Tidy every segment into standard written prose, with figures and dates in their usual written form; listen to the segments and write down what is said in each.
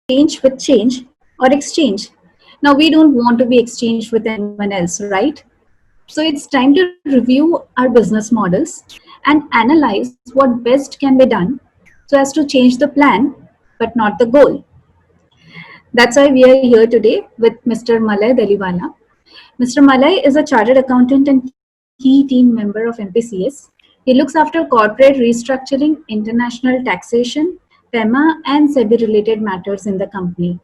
change with change or exchange. Now, we don't want to be exchanged with anyone else, right? So it's time to review our business models and analyze what best can be done so as to change the plan but not the goal. That's why we are here today with Mr. Malay Daliwala. Mr. Malay is a chartered accountant and key team member of MPCS. He looks after corporate restructuring, international taxation, PEMA, and SEBI related matters in the company.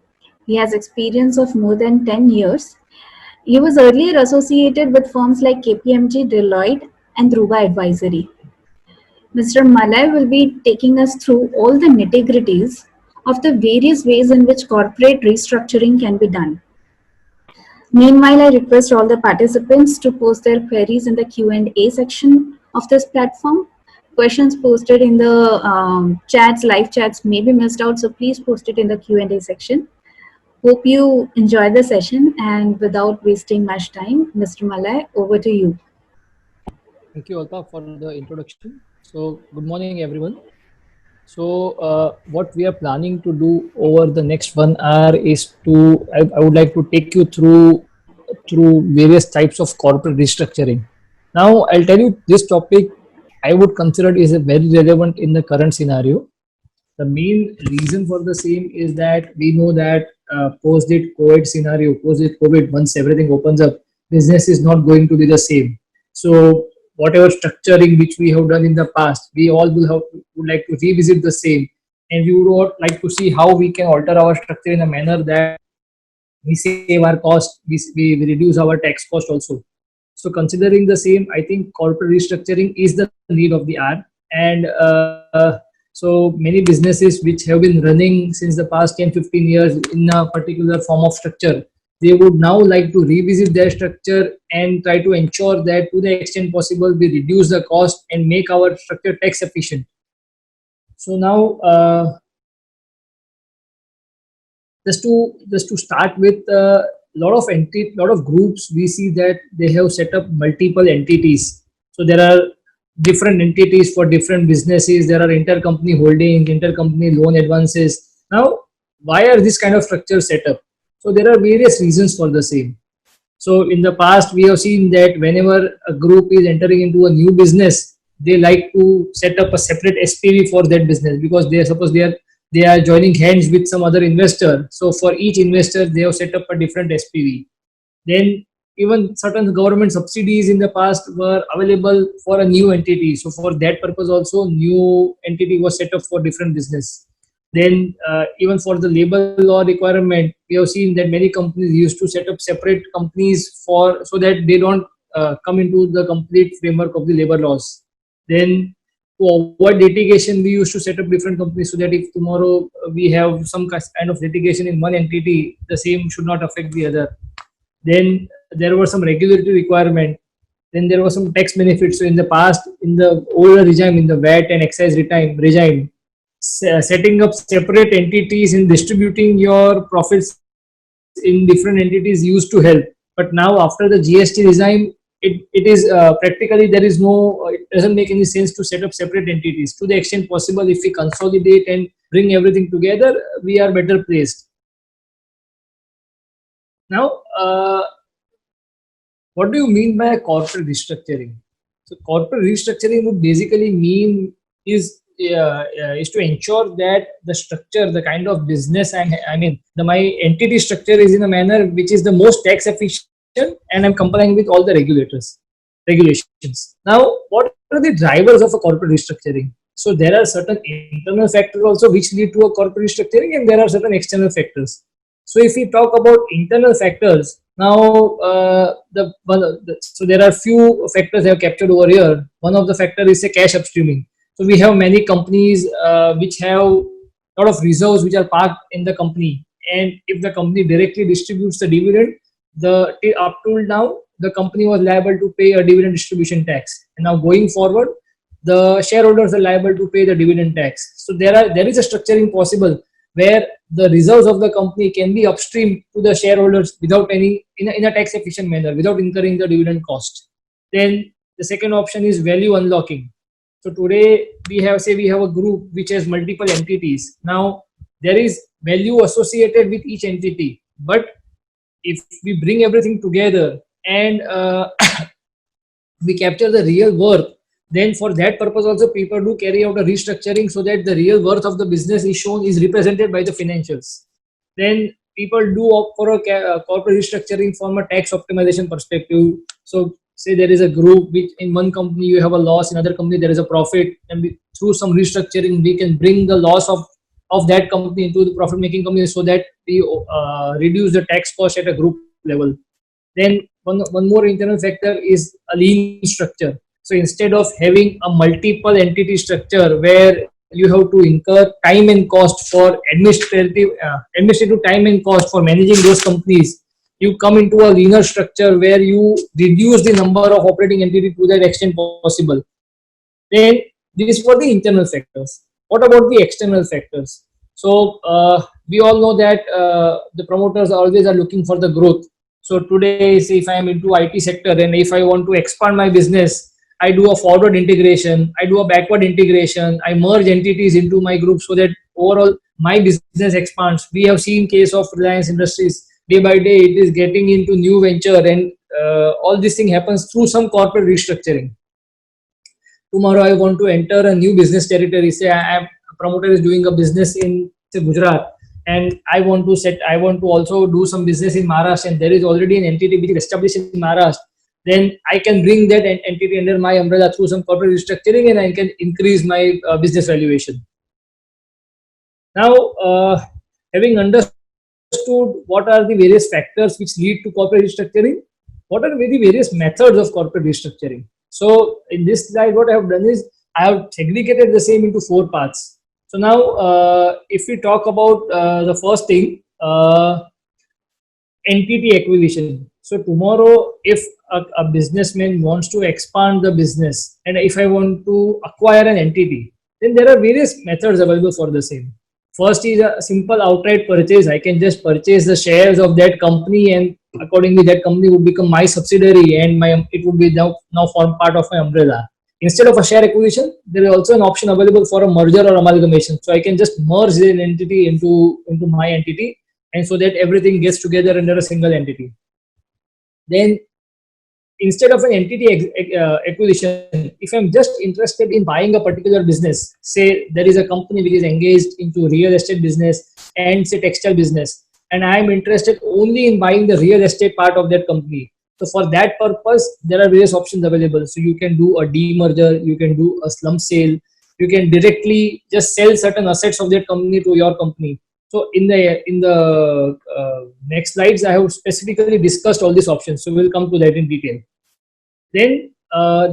He has experience of more than 10 years. He was earlier associated with firms like KPMG, Deloitte, and Druva Advisory. Mr. Malay will be taking us through all the nitty-gritties of the various ways in which corporate restructuring can be done. Meanwhile, I request all the participants to post their queries in the Q&A section of this platform. Questions posted in the chats, live chats may be missed out, so please post it in the Q&A section. Hope you enjoy the session, and without wasting much time, Mr. Malay, over to you. Thank you, Alpa, for the introduction. So, good morning, everyone. So, what we are planning to do over the next 1 hour is I would like to take you through various types of corporate restructuring. Now, I'll tell you this topic I would consider is a very relevant in the current scenario. The main reason for the same is that we know that post-COVID scenario, post-COVID, once everything opens up, business is not going to be the same. So whatever structuring which we have done in the past, we all would like to revisit the same, and we would like to see how we can alter our structure in a manner that we save our cost, we reduce our tax cost also. So considering the same, I think corporate restructuring is the need of the hour, and so many businesses which have been running since the past 10-15 years in a particular form of structure, they would now like to revisit their structure and try to ensure that to the extent possible we reduce the cost and make our structure tax efficient. So now just to start with, lot of groups, we see that they have set up multiple entities. So there are different entities for different businesses. There are intercompany holdings, intercompany loan advances. Now, why are this kind of structures set up? So there are various reasons for the same. So in the past, we have seen that whenever a group is entering into a new business, they like to set up a separate SPV for that business, because they are joining hands with some other investor. So for each investor, they have set up a different SPV. Then even certain government subsidies in the past were available for a new entity. So for that purpose also, new entity was set up for different business. Then even for the labor law requirement, we have seen that many companies used to set up separate companies so that they don't come into the complete framework of the labor laws. Then to avoid litigation, we used to set up different companies so that if tomorrow we have some kind of litigation in one entity, the same should not affect the other. Then there were some regulatory requirement. Then there was some tax benefits. So in the past, in the older regime, in the VAT and excise regime, setting up separate entities and distributing your profits in different entities used to help. But now after the GST regime, it is practically it doesn't make any sense to set up separate entities. To the extent possible, if we consolidate and bring everything together, we are better placed. Now, what do you mean by corporate restructuring? So corporate restructuring would basically mean is to ensure that the structure, the kind of business my entity structure is in a manner which is the most tax efficient, and I'm complying with all the regulations. Now, what are the drivers of a corporate restructuring? So there are certain internal factors also which lead to a corporate restructuring, and there are certain external factors. So if we talk about internal factors, now so there are few factors I have captured over here. One of the factor is a cash upstreaming. So we have many companies which have a lot of reserves which are parked in the company, and if the company directly distributes the dividend, up till now the company was liable to pay a dividend distribution tax, and now going forward, the shareholders are liable to pay the dividend tax. So there is a structuring possible where the reserves of the company can be upstreamed to the shareholders without in a tax efficient manner, without incurring the dividend cost. Then the second option is value unlocking. So today we have a group which has multiple entities. Now there is value associated with each entity. But if we bring everything together and we capture the real worth, then for that purpose also people do carry out a restructuring so that the real worth of the business is shown, is represented by the financials. Then people do opt for a corporate restructuring from a tax optimization perspective. So say there is a group which in one company you have a loss, in other company there is a profit, and through some restructuring we can bring the loss of that company into the profit making company so that we reduce the tax cost at a group level. Then one more internal factor is a lean structure. So instead of having a multiple entity structure where you have to incur time and cost for administrative time and cost for managing those companies, you come into a leaner structure where you reduce the number of operating entities to that extent possible. Then these were the internal factors. What about the external factors? So we all know that the promoters always are looking for the growth. So today, say if I am into IT sector and if I want to expand my business, I do a forward integration, I do a backward integration, I merge entities into my group so that overall my business expands. We have seen case of Reliance Industries, day by day it is getting into new venture, and all this thing happens through some corporate restructuring. Tomorrow I want to enter a new business territory. Say a promoter is doing a business in say Gujarat, and I want to also do some business in Maharashtra, and there is already an entity which is established in Maharashtra. Then I can bring that entity under my umbrella through some corporate restructuring, and I can increase my business valuation. Now, having understood what are the various factors which lead to corporate restructuring, what are the various methods of corporate restructuring? So in this slide, what I have done is I have segregated the same into 4 parts. So now, if we talk about the first thing, entity acquisition. So tomorrow, if a businessman wants to expand the business, and if I want to acquire an entity, then there are various methods available for the same. First is a simple outright purchase. I can just purchase the shares of that company, and accordingly that company would become my subsidiary, and it would be now form part of my umbrella. Instead of a share acquisition, there is also an option available for a merger or amalgamation. So I can just merge an entity into my entity, and so that everything gets together under a single entity. Then instead of an entity acquisition, if I'm just interested in buying a particular business, say there is a company which is engaged into real estate business and say textile business, and I am interested only in buying the real estate part of that company. So for that purpose, there are various options available. So you can do a demerger, you can do a slump sale, you can directly just sell certain assets of that company to your company. So in the next slides, I have specifically discussed all these options. So we'll come to that in detail. Then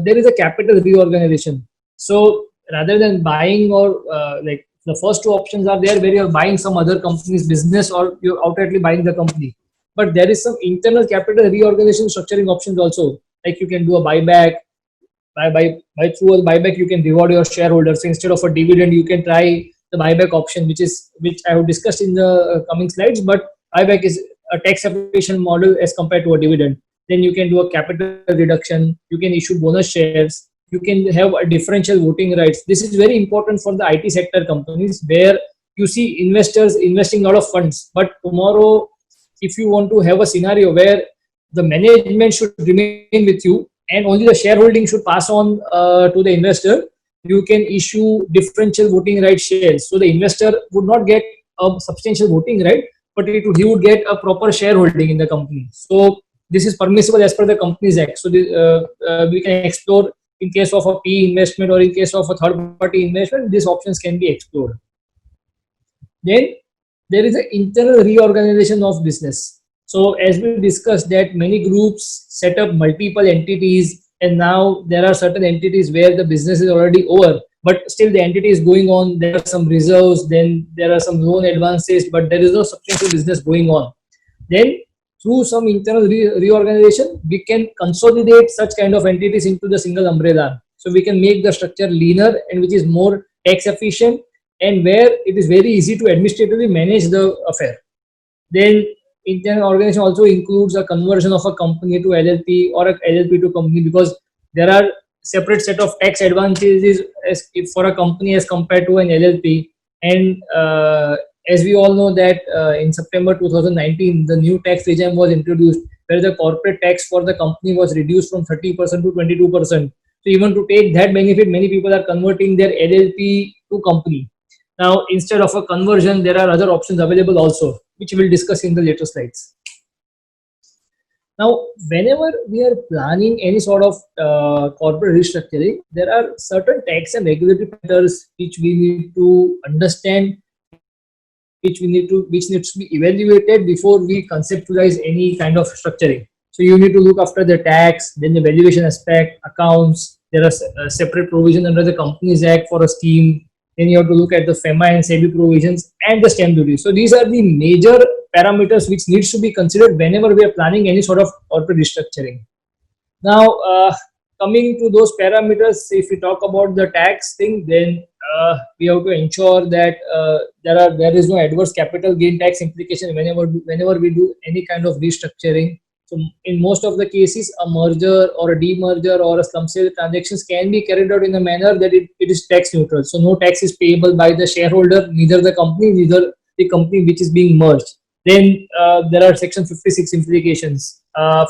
there is a capital reorganization. So rather than buying or like the first 2 options are there where you're buying some other company's business or you're outrightly buying the company. But there is some internal capital reorganization structuring options also. Like you can do a buyback. Through a buyback, you can reward your shareholders. So instead of a dividend, you can try the buyback option, which I have discussed in the coming slides. But buyback is a tax efficient model as compared to a dividend. Then you can do a capital reduction. You can issue bonus shares. You can have a differential voting rights. This is very important for the IT sector companies where you see investors investing a lot of funds. But tomorrow, if you want to have a scenario where the management should remain with you and only the shareholding should pass on to the investor, you can issue differential voting right shares. So the investor would not get a substantial voting right, but he would get a proper shareholding in the company. So this is permissible as per the Companies Act. So we can explore in case of a PE investment or in case of a third party investment, these options can be explored. Then there is an internal reorganization of business. So as we discussed that many groups set up multiple entities, and now there are certain entities where the business is already over, but still the entity is going on. There are some reserves, then there are some loan advances, but there is no substantial business going on. Then through some internal reorganization, we can consolidate such kind of entities into the single umbrella. So we can make the structure leaner and which is more tax efficient, and where it is very easy to administratively manage the affair. Then internal organization also includes a conversion of a company to LLP or a LLP to company, because there are separate set of tax advantages for a company as compared to an LLP, and as we all know that in September 2019, the new tax regime was introduced where the corporate tax for the company was reduced from 30% to 22%. So even to take that benefit, many people are converting their LLP to company. Now, instead of a conversion, there are other options available also, which we'll discuss in the later slides. Now, whenever we are planning any sort of corporate restructuring, there are certain tax and regulatory matters which we need to understand, which needs to be evaluated before we conceptualize any kind of structuring. So you need to look after the tax, then the valuation aspect, accounts. There are separate provisions under the Companies Act for a scheme. Then you have to look at the FEMA and SEBI provisions and the stamp duty. So these are the major parameters which needs to be considered whenever we are planning any sort of corporate restructuring. Now, coming to those parameters, if we talk about the tax thing, then we have to ensure that there is no adverse capital gain tax implication whenever we do any kind of restructuring. So in most of the cases, a merger or a demerger or a slump sale transactions can be carried out in a manner that it is tax neutral. So no tax is payable by the shareholder, neither the company, neither the company which is being merged. Then there are section 56 implications.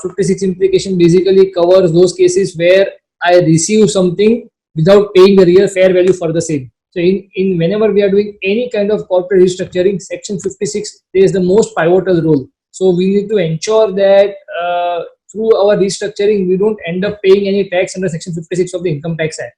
56 implication basically covers those cases where I receive something without paying the real fair value for the same. So in whenever we are doing any kind of corporate restructuring, section 56 plays the most pivotal role. So we need to ensure that through our restructuring, we don't end up paying any tax under section 56 of the Income Tax Act.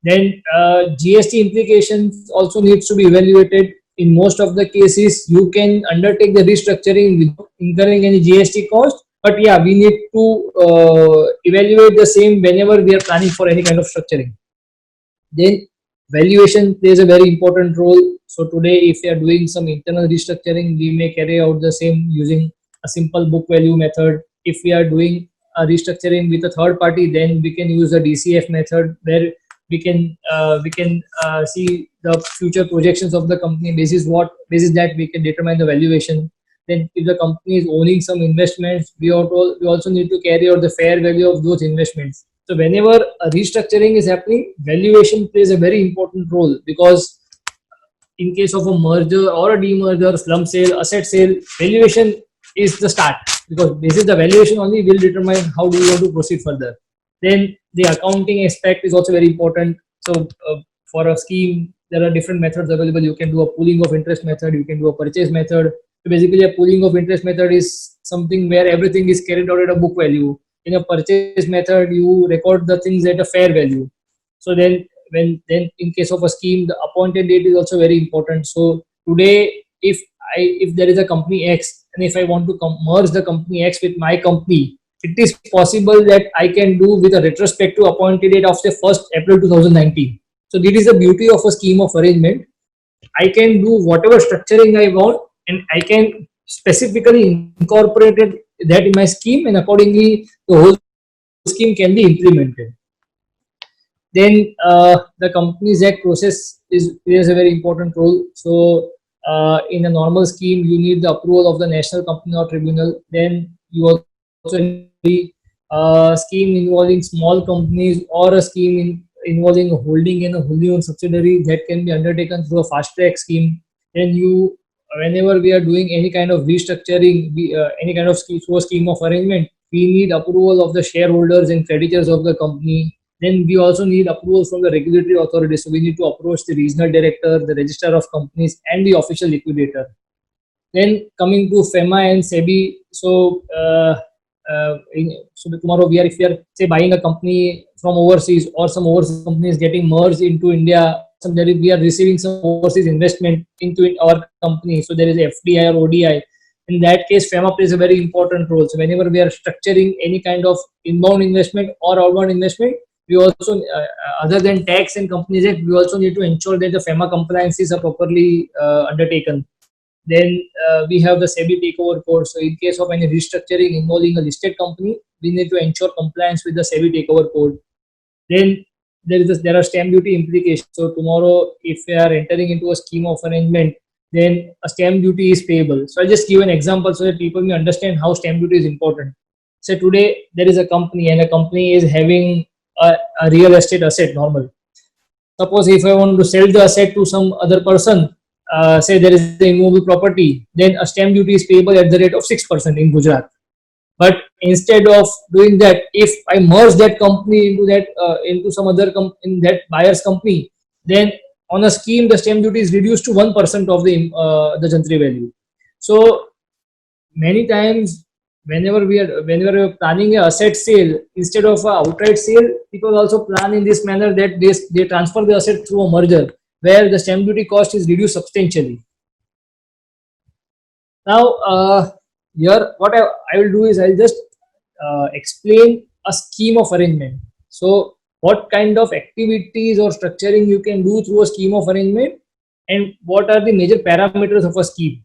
Then GST implications also needs to be evaluated. In most of the cases, you can undertake the restructuring without incurring any GST cost. But yeah, we need to evaluate the same whenever we are planning for any kind of structuring. Then valuation plays a very important role. So today, if we are doing some internal restructuring, we may carry out the same using a simple book value method. If we are doing a restructuring with a third party, then we can use a DCF method where we can see the future projections of the company. Basis that we can determine the valuation. Then if the company is owning some investments, we also need to carry out the fair value of those investments. So whenever a restructuring is happening, valuation plays a very important role, because in case of a merger or a demerger, slump sale, asset sale, valuation is the start, because this is the valuation only will determine how do you want to proceed further. Then the accounting aspect is also very important. So for a scheme, there are different methods available. You can do a pooling of interest method, you can do a purchase method. So basically a pooling of interest method is something where everything is carried out at a book value. In a purchase method, you record the things at a fair value. So then in case of a scheme, the appointed date is also very important. So today, if there is a company X, and if I want to merge the company X with my company, it is possible that I can do with a retrospective appointed date of say 1st April 2019. So this is the beauty of a scheme of arrangement. I can do whatever structuring I want, and I can specifically incorporate that in my scheme, and accordingly the whole scheme can be implemented. Then the Companies Act process plays a very important role. So in a normal scheme, you need the approval of the National Company Law Tribunal. Then you also need a scheme involving small companies, or a scheme involving a holding and a wholly owned subsidiary, that can be undertaken through a fast track scheme. Then whenever we are doing any kind of restructuring, any kind of scheme of arrangement, we need approval of the shareholders and creditors of the company. Then we also need approval from the regulatory authorities. So we need to approach the regional director, the registrar of companies, and the official liquidator. Then coming to FEMA and SEBI. So tomorrow if we are say buying a company from overseas, or some overseas company is getting merged into India, we are receiving some overseas investment into our company. So there is FDI or ODI. In that case, FEMA plays a very important role. So whenever we are structuring any kind of inbound investment or outbound investment, we also, other than tax and Companies Act, we also need to ensure that the FEMA compliances are properly undertaken. Then we have the SEBI takeover code. So in case of any restructuring involving a listed company, we need to ensure compliance with the SEBI takeover code. Then there are stamp duty implications. So tomorrow, if we are entering into a scheme of arrangement, then a stamp duty is payable. So I'll just give an example so that people may understand how stamp duty is important. So today there is a company, and a company is having a real estate asset normal. Suppose if I want to sell the asset to some other person, say there is the immovable property, then a stamp duty is payable at the rate of 6% in Gujarat. But instead of doing that, if I merge that company into that into some other in that buyer's company, then on a scheme the stamp duty is reduced to 1% of the Jantri value. So many times whenever we are planning a asset sale, instead of a outright sale, people also plan in this manner that they transfer the asset through a merger where the stamp duty cost is reduced substantially. Now here what I will do is I'll just explain a scheme of arrangement. So what kind of activities or structuring you can do through a scheme of arrangement, and what are the major parameters of a scheme.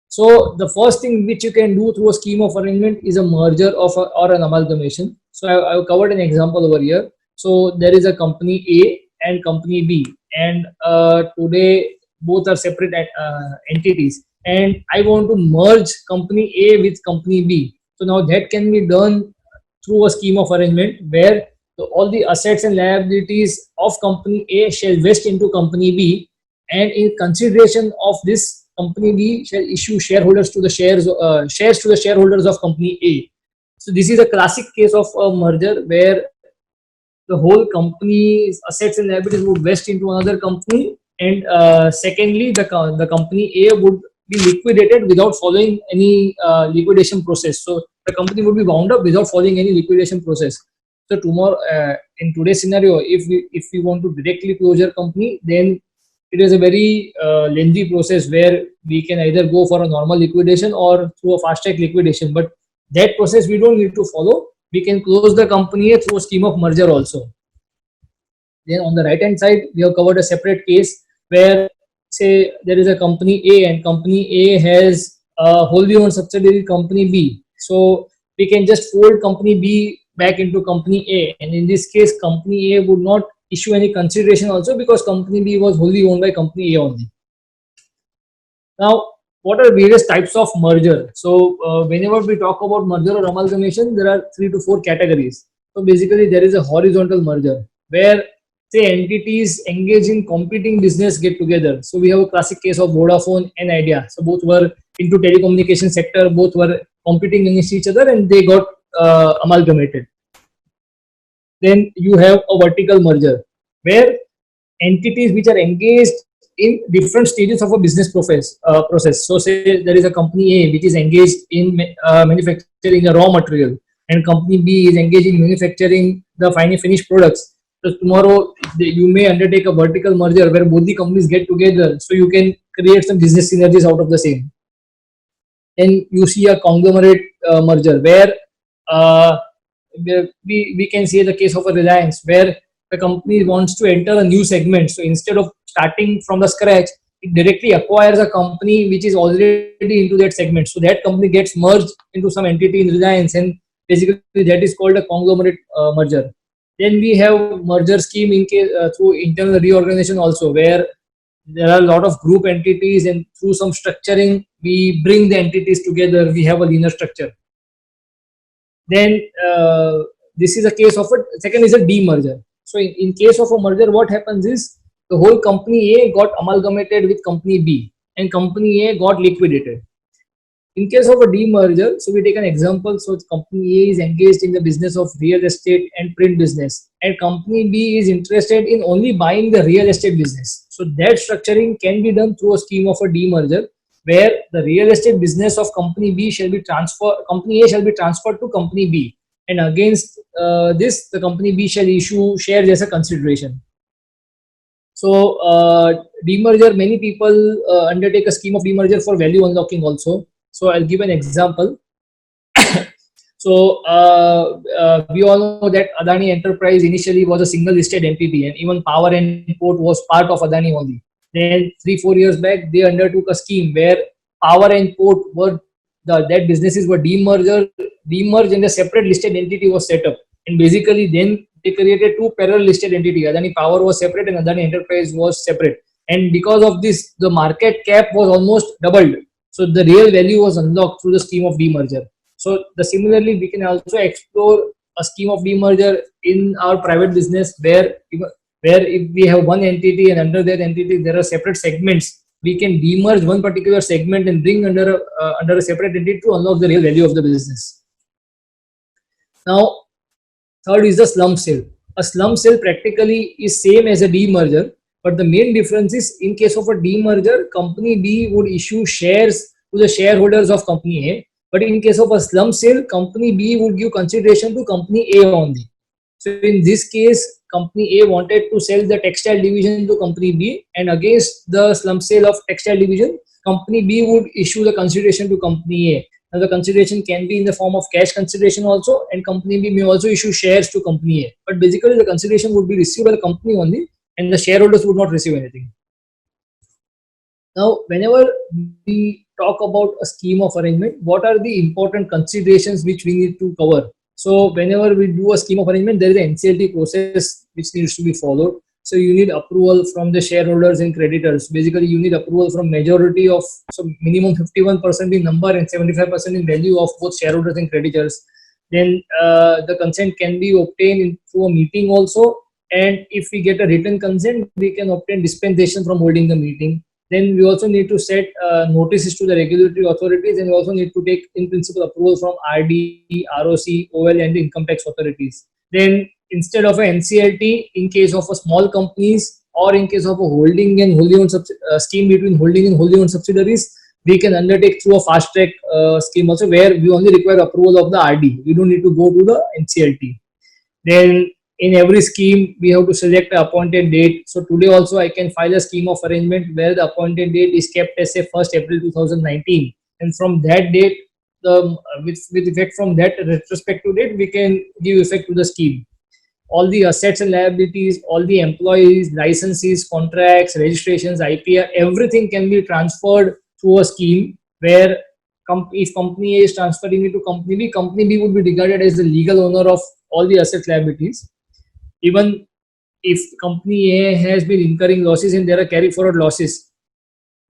So the first thing which you can do through a scheme of arrangement is a merger or an amalgamation. So I've covered an example over here. So there is a company A and company B, and today both are separate entities, and I want to merge company A with company B. So now that can be done through a scheme of arrangement where all the assets and liabilities of company A shall vest into company B, and in consideration of this, company B shall issue shares to the shareholders of company A. So this is a classic case of a merger where the whole company's assets and liabilities would vest into another company, and secondly, the company A would be liquidated without following any liquidation process. So the company would be wound up without following any liquidation process. So tomorrow, in today's scenario, if we want to directly close your company, then it is a very lengthy process where we can either go for a normal liquidation or through a fast track liquidation. But that process we don't need to follow. We can close the company through a scheme of merger also. Then on the right hand side, we have covered a separate case where, say, there is a company A and company A has a wholly owned subsidiary company B. So we can just fold company B back into company A, and in this case company A would not issue any consideration also because company B was wholly owned by company A only. Now, what are various types of merger? So whenever we talk about merger or amalgamation, there are 3 to 4 categories. So basically there is a horizontal merger where, say, entities engaged in competing business get together. So we have a classic case of Vodafone and Idea. So both were into telecommunication sector, both were competing against each other, and they got amalgamated. Then you have a vertical merger where entities which are engaged in different stages of a business process. So say there is a company A which is engaged in manufacturing a raw material, and company B is engaged in manufacturing the final finished products. So tomorrow you may undertake a vertical merger where both the companies get together, so you can create some business synergies out of the same. Then you see a conglomerate merger where we can see the case of a Reliance where the company wants to enter a new segment. So instead of starting from the scratch, it directly acquires a company which is already into that segment. So that company gets merged into some entity in Reliance, and basically that is called a conglomerate merger. Then we have merger scheme in case through internal reorganization also, where there are a lot of group entities, and through some structuring we bring the entities together. We have a linear structure. Then this is a case of a second is a demerger. So in case of a merger, what happens is the whole company A got amalgamated with company B, and company A got liquidated. In case of a demerger, so we take an example. So company A is engaged in the business of real estate and print business, and company B is interested in only buying the real estate business. So that structuring can be done through a scheme of a demerger, where the real estate business of company B shall be transferred, company A shall be transferred to company B, and against this, the company B shall issue shares as a consideration. So demerger, many people undertake a scheme of demerger for value unlocking also. So I'll give an example. So we all know that Adani Enterprise initially was a single listed entity, and even Power and Port was part of Adani only. Then 3-4 years back, they undertook a scheme where Power and Port were that businesses were demerged, and a separate listed entity was set up. And basically, then they created 2 parallel listed entities. Adani Power was separate, and Adani Enterprise was separate. And because of this, the market cap was almost doubled. So the real value was unlocked through the scheme of demerger. So similarly, we can also explore a scheme of demerger in our private business, where if we have one entity and under that entity there are separate segments we can demerge one particular segment and bring under a separate entity to unlock the real value of the business. Now, third is the slump sale. A slump sale practically is same as a demerger, but the main difference is in case of a demerger, company B would issue shares to the shareholders of company A, but in case of a slump sale, company B would give consideration to company A only. So in this case, company A wanted to sell the textile division to company B, and against the slump sale of textile division, company B would issue the consideration to company A. Now the consideration can be in the form of cash consideration also, and company B may also issue shares to company A. But basically the consideration would be received by the company only, and the shareholders would not receive anything. Now, whenever we talk about a scheme of arrangement, what are the important considerations which we need to cover? So whenever we do a scheme of arrangement, there is an NCLT process which needs to be followed. So you need approval from the shareholders and creditors. Basically, you need approval from majority of, so minimum 51% in number and 75% in value of both shareholders and creditors. Then the consent can be obtained through a meeting also. And if we get a written consent, we can obtain dispensation from holding the meeting. Then we also need to set notices to the regulatory authorities, and we also need to take in principle approval from RD, ROC, OL and the income tax authorities. Then instead of an NCLT, in case of a small companies or in case of a holding and wholly owned scheme between holding and wholly owned subsidiaries, we can undertake through a fast track scheme also, where we only require approval of the RD. We don't need to go to the NCLT. Then in every scheme, we have to select the appointed date. So today also I can file a scheme of arrangement where the appointed date is kept as say 1st April 2019. And from that date, with effect from that retrospective date, we can give effect to the scheme. All the assets and liabilities, all the employees, licenses, contracts, registrations, IPR, everything can be transferred through a scheme where if company A is transferring it to company B would be regarded as the legal owner of all the asset liabilities. Even if company A has been incurring losses and there are carry forward losses,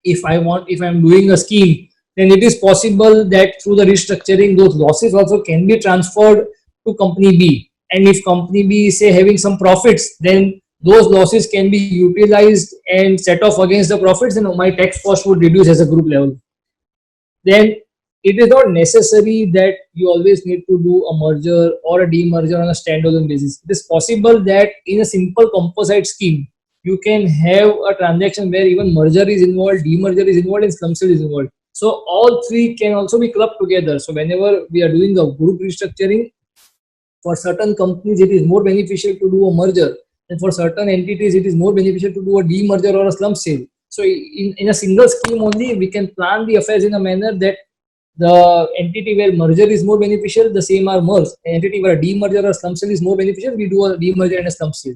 if I'm doing a scheme, then it is possible that through the restructuring, those losses also can be transferred to company B. And if company B is say having some profits, then those losses can be utilized and set off against the profits, and my tax cost would reduce as a group level. Then it is not necessary that you always need to do a merger or a demerger on a standalone basis. It is possible that in a simple composite scheme, you can have a transaction where even merger is involved, demerger is involved, and slump sale is involved. So all three can also be clubbed together. So whenever we are doing a group restructuring, for certain companies it is more beneficial to do a merger, and for certain entities it is more beneficial to do a demerger or a slump sale. So in a single scheme only, we can plan the affairs in a manner that the entity where merger is more beneficial, the same are merged. The entity where a demerger or slump sale is more beneficial, we do a demerger and a slump sale.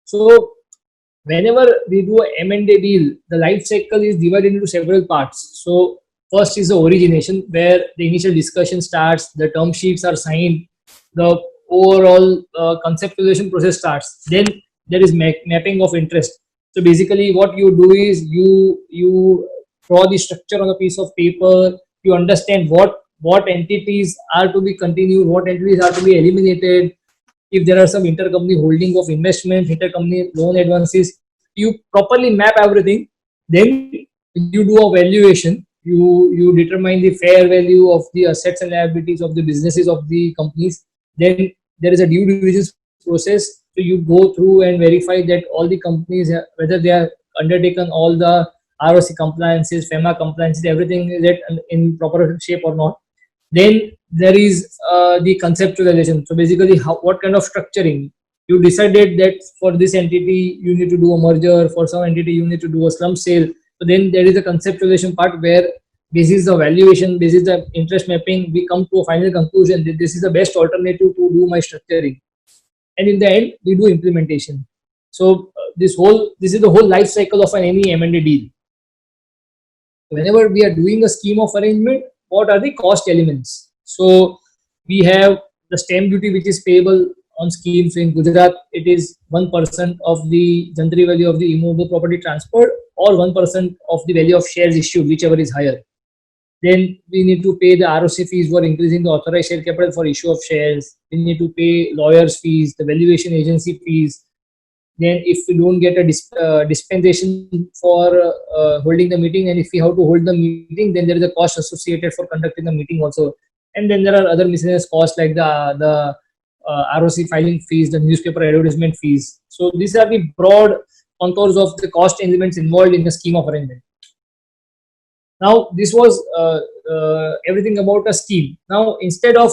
So whenever we do a M&A deal, the life cycle is divided into several parts. So first is the origination, where the initial discussion starts, the term sheets are signed, the overall conceptualization process starts. Then there is mapping of interest. So basically what you do is you draw the structure on a piece of paper, you understand what entities are to be continued, what entities are to be eliminated. If there are some intercompany holding of investments, intercompany loan advances, you properly map everything. Then you do a valuation. You determine the fair value of the assets and liabilities of the businesses of the companies. Then there is a due diligence process. So you go through and verify that all the companies, whether they are undertaken all the ROC compliances, FEMA compliances, everything is in proper shape or not. Then there is the conceptualization. So basically, what kind of structuring? You decided that for this entity you need to do a merger, for some entity you need to do a slump sale. So then there is a conceptualization part where basis the valuation, basis the interest mapping, we come to a final conclusion that this is the best alternative to do my structuring. And in the end, we do implementation. So this is the whole life cycle of any M&A deal. Whenever we are doing a scheme of arrangement, what are the cost elements? So we have the stamp duty which is payable on schemes. So in Gujarat, it is 1% of the Jantri value of the immovable property transferred, or 1% of the value of shares issued, whichever is higher. Then we need to pay the ROC fees for increasing the authorized share capital for issue of shares. We need to pay lawyers' fees, the valuation agency fees, then if we don't get a dispensation for holding the meeting, and if we have to hold the meeting, then there is a cost associated for conducting the meeting also. And then there are other miscellaneous costs like the ROC filing fees, the newspaper advertisement fees. So these are the broad contours of the cost elements involved in the scheme of arrangement. Now this was everything about a scheme. Now instead of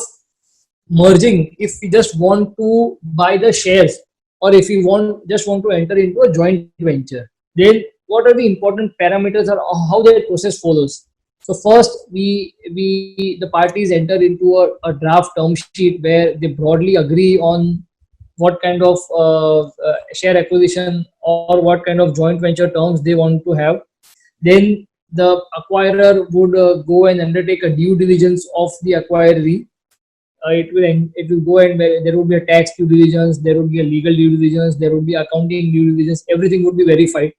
merging, if we just want to buy the shares, or if we just want to enter into a joint venture, then what are the important parameters or how that process follows? So first, the parties enter into a draft term sheet where they broadly agree on what kind of share acquisition or what kind of joint venture terms they want to have. Then the acquirer would go and undertake a due diligence of the acquiree. It will go, and there will be a tax due diligence, there will be a legal due diligence, there will be accounting due diligence. Everything would be verified.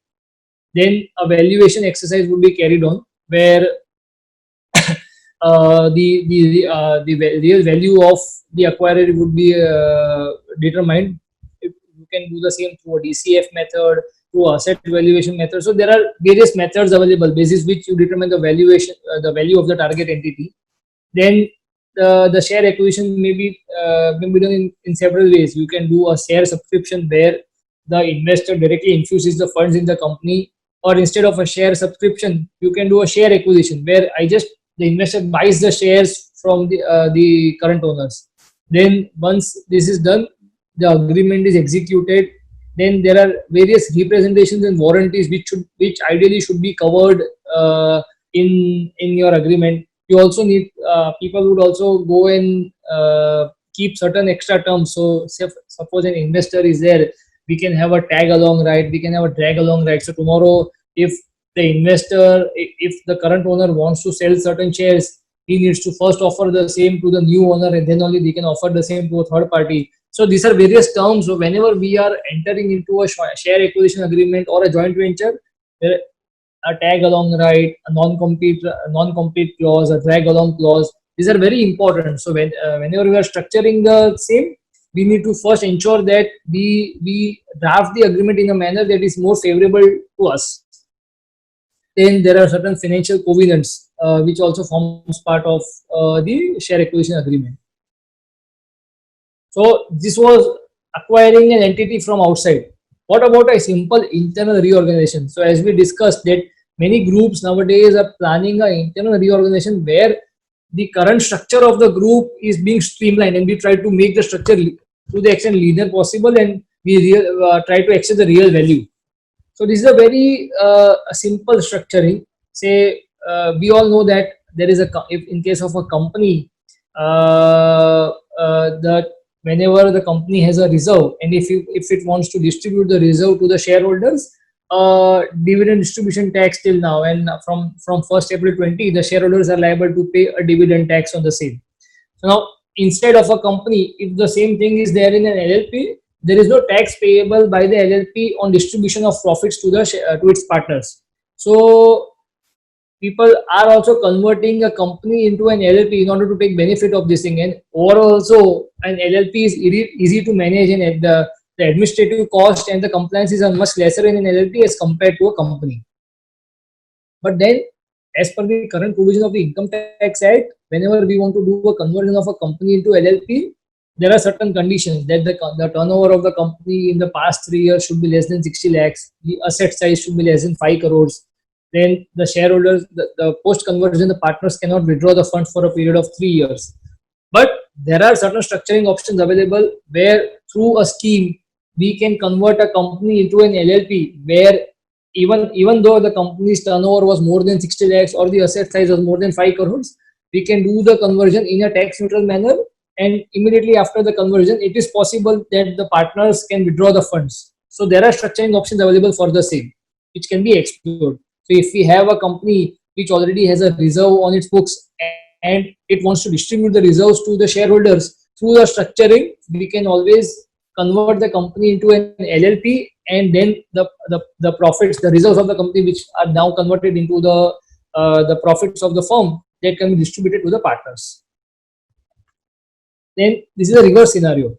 Then a valuation exercise would be carried on, where the real value of the acquirer would be determined. You can do the same through a DCF method, through asset valuation method. So there are various methods available, basis which you determine the valuation, the value of the target entity. Then the share acquisition may be done in several ways. You can do a share subscription where the investor directly infuses the funds in the company, or instead of a share subscription, you can do a share acquisition where the investor buys the shares from the current owners. Then once this is done, the agreement is executed. Then there are various representations and warranties which ideally should be covered in your agreement. You also need people would also go and keep certain extra terms. So suppose an investor is there, we can have a tag along right, we can have a drag along right. So tomorrow, if the current owner wants to sell certain shares, he needs to first offer the same to the new owner, and then only they can offer the same to a third party. So these are various terms. So whenever we are entering into a share acquisition agreement or a joint venture, a tag along right, a non-compete clause, a drag along clause, these are very important. So whenever we are structuring the same, we need to first ensure that we draft the agreement in a manner that is more favorable to us. Then there are certain financial covenants which also forms part of the share acquisition agreement. So this was acquiring an entity from outside. What about a simple internal reorganization? So as we discussed that many groups nowadays are planning an internal reorganization where the current structure of the group is being streamlined, and we try to make the structure to the extent linear possible, and we try to access the real value. So this is a very simple structuring. Say we all know that there is if in case of a company, that whenever the company has a reserve, and if it wants to distribute the reserve to the shareholders, dividend distribution tax till now, and from 1st April 20, the shareholders are liable to pay a dividend tax on the same. So now, instead of a company, if the same thing is there in an LLP, there is no tax payable by the LLP on distribution of profits to its partners. So people are also converting a company into an LLP in order to take benefit of this thing, and overall also an LLP is easy to manage, and the administrative cost and the compliances are much lesser in an LLP as compared to a company. But then, as per the current provision of the Income Tax Act, whenever we want to do a conversion of a company into LLP, there are certain conditions that the turnover of the company in the past 3 years should be less than 60 lakhs, the asset size should be less than 5 crores. Then the shareholders, the post conversion, the partners cannot withdraw the funds for a period of 3 years. But there are certain structuring options available where through a scheme we can convert a company into an LLP, where even though the company's turnover was more than 60 lakhs or the asset size was more than 5 crores, we can do the conversion in a tax neutral manner, and immediately after the conversion, it is possible that the partners can withdraw the funds. So there are structuring options available for the same, which can be explored. So if we have a company which already has a reserve on its books and it wants to distribute the reserves to the shareholders, through the structuring, we can always convert the company into an LLP, and then the profits, the reserves of the company, which are now converted into the profits of the firm, that can be distributed to the partners. Then this is a reverse scenario.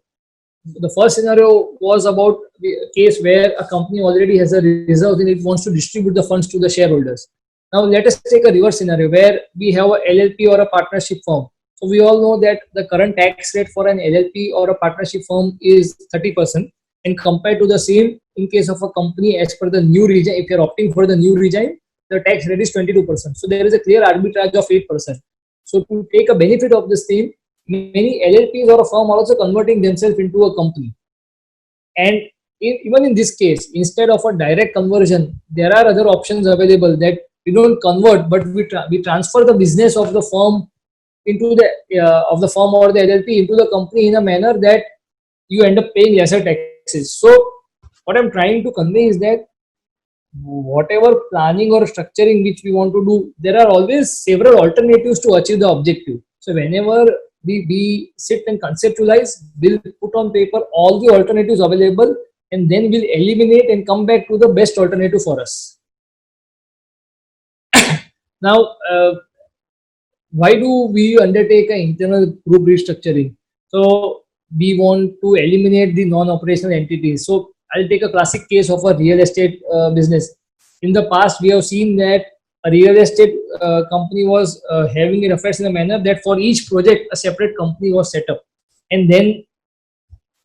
the first scenario was about the case where a company already has a reserve and it wants to distribute the funds to the shareholders. Now let us take a reverse scenario where we have a LLP or a partnership firm. So we all know that the current tax rate for an LLP or a partnership firm is 30%, and compared to the same in case of a company as per the new regime, if you are opting for the new regime, the tax rate is 22%. So there is a clear arbitrage of 8%. So to take a benefit of this theme, many LLPs or a firm are also converting themselves into a company. And even in this case, instead of a direct conversion, there are other options available that we don't convert, but we transfer the business of the firm into the firm or the LLP into the company in a manner that you end up paying lesser taxes. So what I'm trying to convey is that whatever planning or structuring which we want to do, there are always several alternatives to achieve the objective. So whenever we sit and conceptualize, we'll put on paper all the alternatives available, and then we'll eliminate and come back to the best alternative for us. Now, why do we undertake an internal group restructuring? So we want to eliminate the non-operational entities. So I'll take a classic case of a real estate business. In the past, we have seen that a real estate company was having it affairs in a manner that for each project, a separate company was set up. And then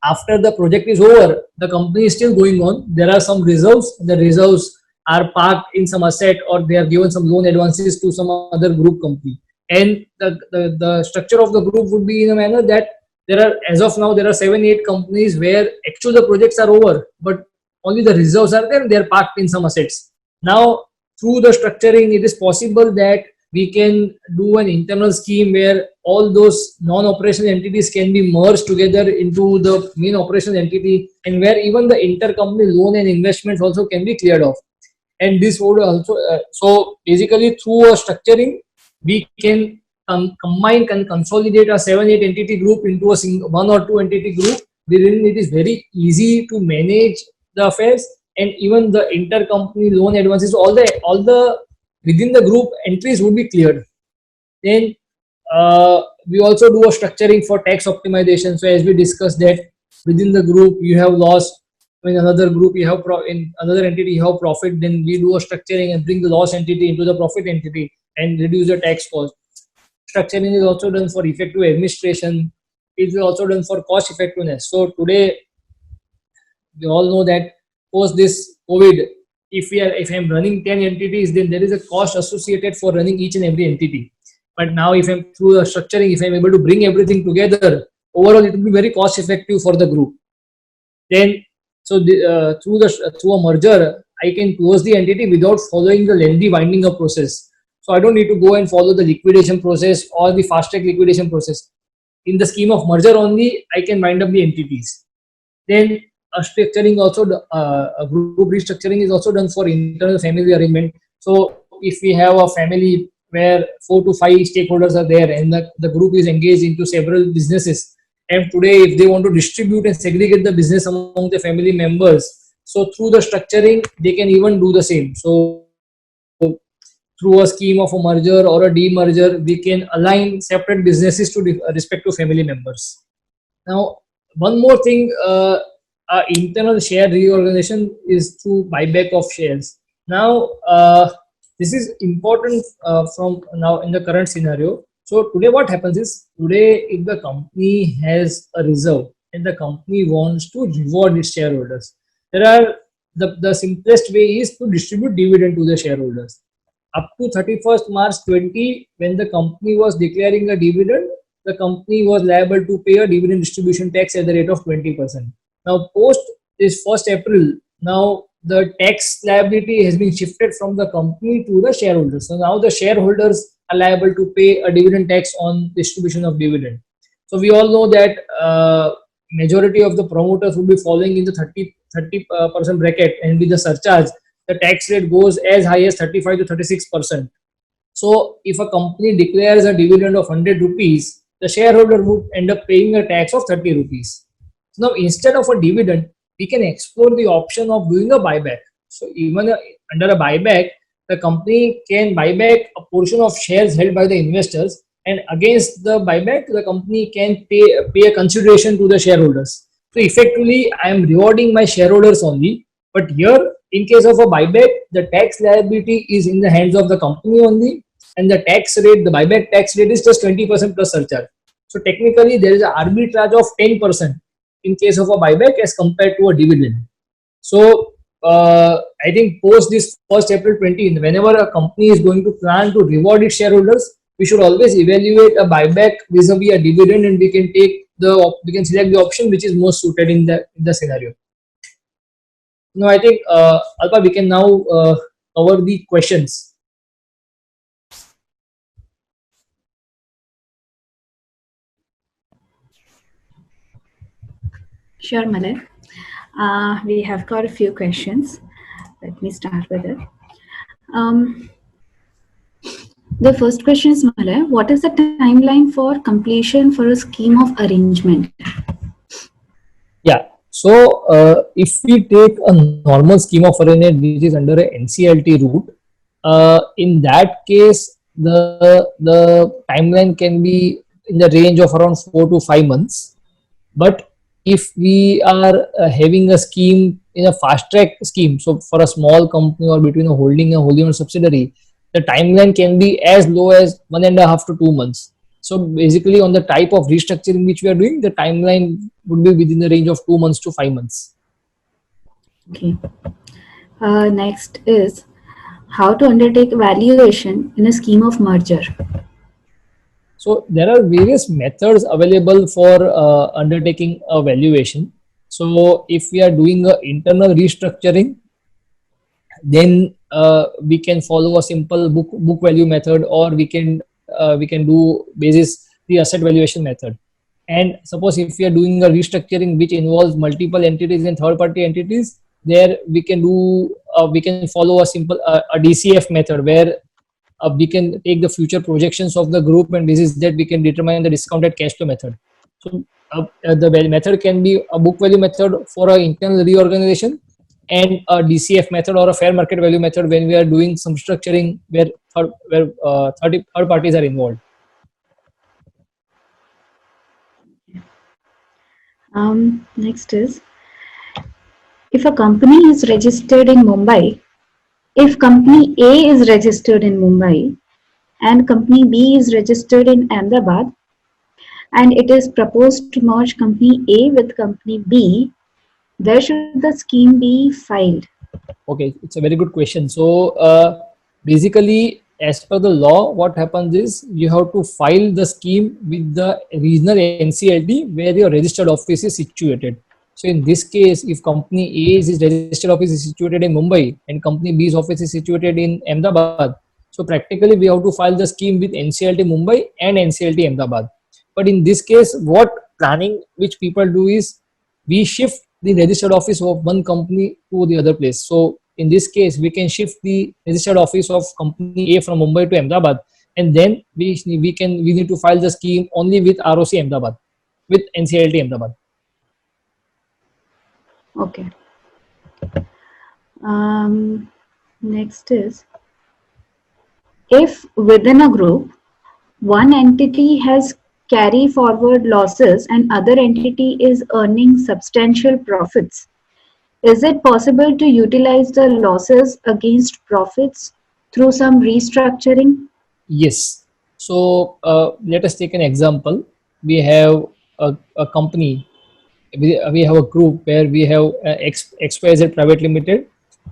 after the project is over, the company is still going on. There are some reserves. The reserves are parked in some asset, or they are given some loan advances to some other group company. And the structure of the group would be in a manner that there are, as of now, there are 7-8 companies where actually the projects are over, but only the reserves are there and they are parked in some assets. Now, through the structuring, it is possible that we can do an internal scheme where all those non-operational entities can be merged together into the main operational entity, and where even the intercompany loan and investments also can be cleared off. And this would also, so basically through a structuring, we can combine and consolidate a 7-8 entity group into a one or two entity group, wherein it is very easy to manage the affairs, and even the intercompany loan advances, all the within the group entries would be cleared. Then we also do a structuring for tax optimization. So as we discussed that within the group you have loss, in another group you have in another entity you have profit, then we do a structuring and bring the loss entity into the profit entity and reduce the tax cost. Structuring is also done for effective administration. It is also done for cost effectiveness. So today we all know that post this COVID, if I'm running 10 entities, then there is a cost associated for running each and every entity. But now if I'm through the structuring, if I'm able to bring everything together, overall it will be very cost effective for the group. Then so through a merger, I can close the entity without following the lengthy winding up process. So I don't need to go and follow the liquidation process or the fast track liquidation process. In the scheme of merger only, I can wind up the entities. Then a structuring also, a group restructuring is also done for internal family arrangement. So if we have a family where 4 to 5 stakeholders are there and the group is engaged into several businesses, and today if they want to distribute and segregate the business among the family members, so through the structuring they can even do the same. So through a scheme of a merger or a demerger, we can align separate businesses to respective family members. Now one more thing, internal share reorganization is through buyback of shares. Now this is important from now in the current scenario. So today what happens is, today if the company has a reserve and the company wants to reward its shareholders, there are the simplest way is to distribute dividend to the shareholders. Up to 31st March 20, when the company was declaring a dividend, the company was liable to pay a dividend distribution tax at the rate of 20%. Now post this 1st April, now the tax liability has been shifted from the company to the shareholders. So now the shareholders are liable to pay a dividend tax on distribution of dividend. So we all know that majority of the promoters will be falling in the 30% bracket, and with the surcharge, the tax rate goes as high as 35 to 36%. So if a company declares a dividend of 100 rupees, the shareholder would end up paying a tax of 30 rupees. So now instead of a dividend, we can explore the option of doing a buyback. So even under a buyback, the company can buy back a portion of shares held by the investors, and against the buyback, the company can pay a consideration to the shareholders. So effectively, I am rewarding my shareholders only. But here, in case of a buyback, the tax liability is in the hands of the company only, and the tax rate, the buyback tax rate is just 20% plus surcharge. So technically, there is an arbitrage of 10% in case of a buyback as compared to a dividend. So I think post this 1st April 20, whenever a company is going to plan to reward its shareholders, we should always evaluate a buyback vis-a-vis a dividend, and we can select the option which is most suited in the scenario. No, I think Alpa, we can now cover the questions. Sure, Malay. We have got a few questions. Let me start with it. The first question is, Malay, what is the timeline for completion for a scheme of arrangement? Yeah. So if we take a normal scheme of arrangement which is under a NCLT route, in that case the timeline can be in the range of around 4 to 5 months. But if we are having a scheme in a fast track scheme, so for a small company or between a holding and wholly owned subsidiary, the timeline can be as low as 1.5 to 2 months. So basically, on the type of restructuring which we are doing, the timeline would be within the range of 2 months to 5 months. Okay. Next is how to undertake valuation in a scheme of merger. So there are various methods available for undertaking a valuation. So if we are doing an internal restructuring, then we can follow a simple book value method, or we can do basis the asset valuation method. And suppose if we are doing a restructuring which involves multiple entities and third party entities, there we can do we can follow a simple a DCF method, where we can take the future projections of the group, and basis that we can determine the discounted cash flow method. So the method can be a book value method for an internal reorganization, and a DCF method or a fair market value method when we are doing some structuring where third parties are involved. Next is, if a company is registered in Mumbai, if company A is registered in Mumbai and company B is registered in Ahmedabad, and it is proposed to merge company A with company B, where should the scheme be filed? Okay, it's a very good question. So basically, as per the law, what happens is you have to file the scheme with the regional NCLT where your registered office is situated. So in this case, if company A's registered office is situated in Mumbai and company B's office is situated in Ahmedabad, so practically we have to file the scheme with NCLT Mumbai and NCLT Ahmedabad. But in this case, what planning which people do is we shift the registered office of one company to the other place. So in this case, we can shift the registered office of company A from Mumbai to Ahmedabad, and then we need to file the scheme only with ROC Ahmedabad, with NCLT Ahmedabad. Okay. Next is, if within a group, one entity has carry forward losses and other entity is earning substantial profits, is it possible to utilize the losses against profits through some restructuring? Yes. So let us take an example. We have a company, we have a group where we have XYZ Private Limited,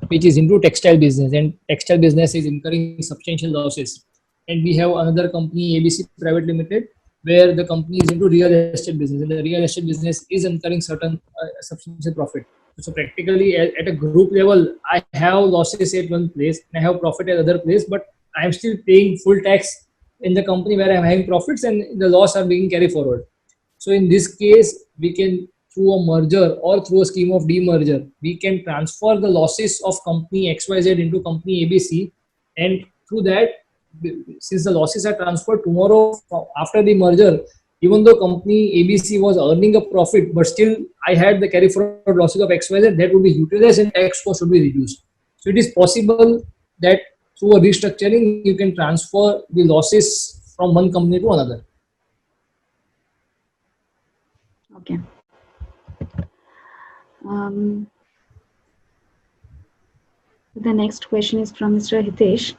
which is into textile business, and textile business is incurring substantial losses. And we have another company, ABC Private Limited, where the company is into real estate business, and the real estate business is incurring certain substantial profit. So practically at a group level, I have losses at one place and I have profit at other place, but I am still paying full tax in the company where I am having profits, and the loss are being carried forward. So in this case, we can, through a merger or through a scheme of demerger, we can transfer the losses of company XYZ into company ABC, and through that, since the losses are transferred tomorrow after the merger, even though company ABC was earning a profit, but still I had the carry forward losses of XYZ, that would be utilized and tax cost would be reduced. So it is possible that through a restructuring, you can transfer the losses from one company to another. Okay. Um, the next question is from Mr. Hitesh.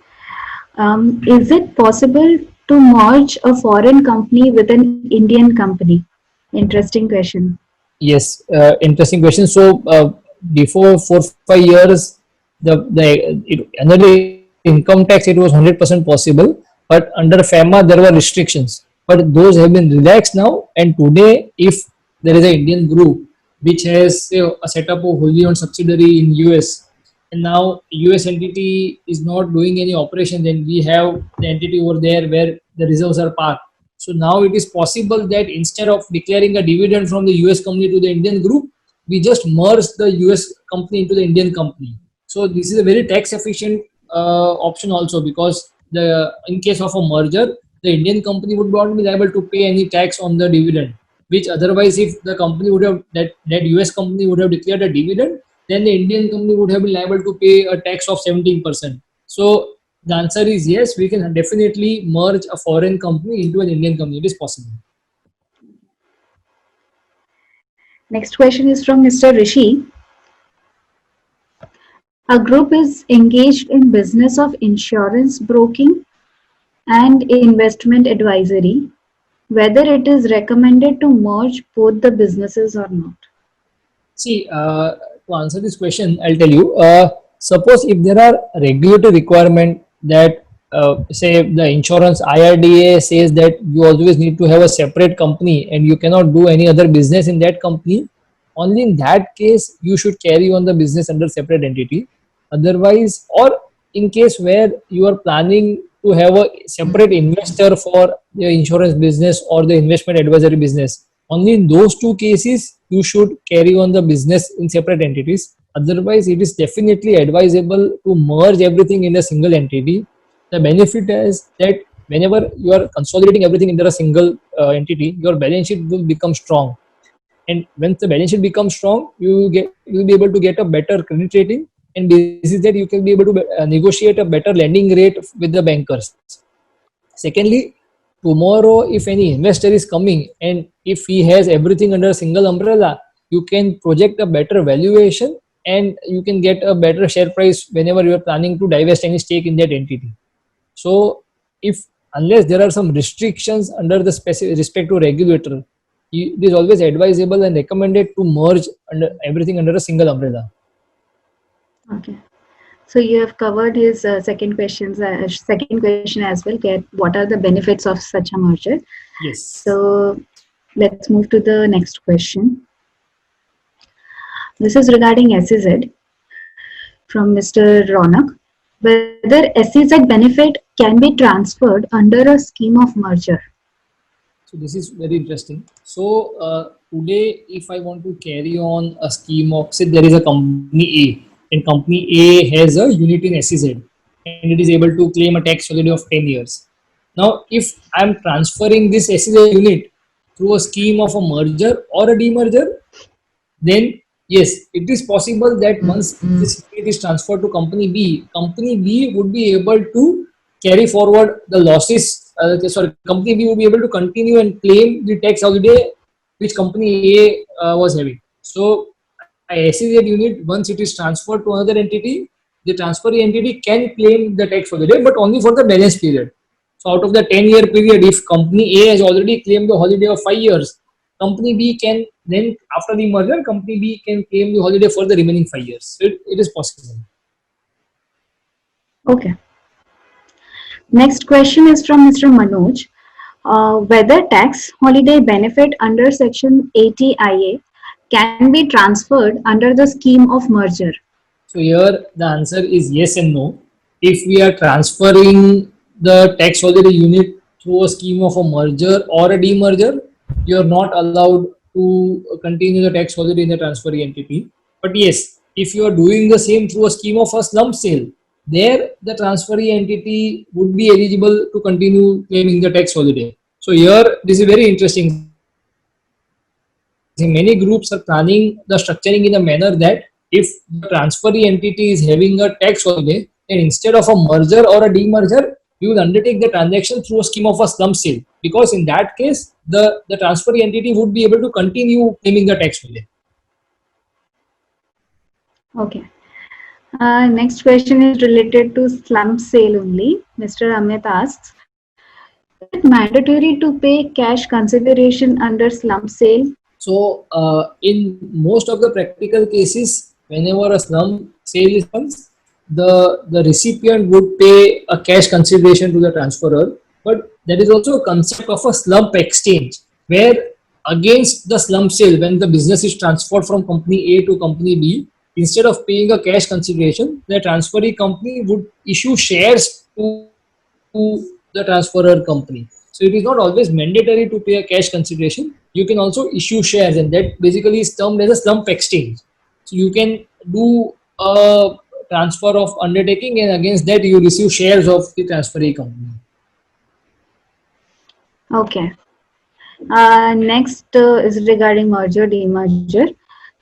Is it possible to merge a foreign company with an Indian company? Interesting question. Yes, interesting question. So before 4 5 years, under the income tax it was 100% possible, but under FEMA there were restrictions. But those have been relaxed now, and today, if there is an Indian group which has, say, a setup of wholly owned subsidiary in US, and now US entity is not doing any operations, and we have the entity over there where the reserves are parked. So now it is possible that instead of declaring a dividend from the US company to the Indian group, we just merge the US company into the Indian company. So this is a very tax efficient option also, because the in case of a merger, the Indian company would not be liable to pay any tax on the dividend. Which otherwise, if the company would have that US company would have declared a dividend, then the Indian company would have been liable to pay a tax of 17%. So the answer is yes, we can definitely merge a foreign company into an Indian company. It is possible. Next question is from Mr. Rishi. A group is engaged in business of insurance broking and investment advisory, whether it is recommended to merge both the businesses or not. See, to answer this question, I'll tell you. Suppose if there are regulatory requirement that, say, the insurance IRDA says that you always need to have a separate company and you cannot do any other business in that company, only in that case you should carry on the business under separate entity. Otherwise, or in case where you are planning to have a separate investor for the insurance business or the investment advisory business, only in those two cases you should carry on the business in separate entities. Otherwise, it is definitely advisable to merge everything in a single entity. The benefit is that whenever you are consolidating everything under a single entity, your balance sheet will become strong. And once the balance sheet becomes strong, you will be able to get a better credit rating, and this is that you can be able to negotiate a better lending rate with the bankers. Secondly, tomorrow if any investor is coming and if he has everything under a single umbrella, you can project a better valuation and you can get a better share price whenever you are planning to divest any stake in that entity. So if unless there are some restrictions under the specific respect to regulator, it is always advisable and recommended to merge under everything under a single umbrella. Okay. So you have covered his second question as well. What are the benefits of such a merger? Yes. So let's move to the next question. This is regarding SEZ from Mr. Ronak. Whether SEZ benefit can be transferred under a scheme of merger. So this is very interesting. So today, if I want to carry on a scheme of, say, there is a company A, and company A has a unit in SEZ, and it is able to claim a tax holiday of 10 years. Now, if I am transferring this SEZ unit through a scheme of a merger or a demerger, then yes, it is possible that once this unit is transferred to company B would be able to carry forward the losses. Company B would be able to continue and claim the tax holiday which company A was having. So, a SEZ unit, once it is transferred to another entity, the transferee entity can claim the tax holiday, but only for the balance period. So, out of the 10-year period, if company A has already claimed the holiday of 5 years, company B can then, after the merger, company B can claim the holiday for the remaining 5 years. So it is possible. Okay. Next question is from Mr. Manoj. Whether tax holiday benefit under Section 80IA can be transferred under the scheme of merger? So here the answer is yes and no. If we are transferring the tax holiday unit through a scheme of a merger or a demerger, you are not allowed to continue the tax holiday in the transferee entity. But yes, if you are doing the same through a scheme of a slump sale, there the transferee entity would be eligible to continue claiming the tax holiday. So here this is very interesting. Many groups are planning the structuring in a manner that if the transferee entity is having a tax holiday, then instead of a merger or a demerger, you will undertake the transaction through a scheme of a slump sale, because in that case the transferee entity would be able to continue claiming the tax holiday. Okay. Next question is related to slump sale only. Mr. Amit asks, is it mandatory to pay cash consideration under slump sale? So, in most of the practical cases, whenever a slum sale is happens, the recipient would pay a cash consideration to the transferor. But there is also a concept of a slump exchange, where against the slump sale, when the business is transferred from company A to company B, instead of paying a cash consideration, the transferee company would issue shares to the transferor company. So it is not always mandatory to pay a cash consideration. You can also issue shares, and that basically is termed as a slump exchange. So you can do a transfer of undertaking, and against that you receive shares of the transferee company. Okay. Next is regarding merger demerger.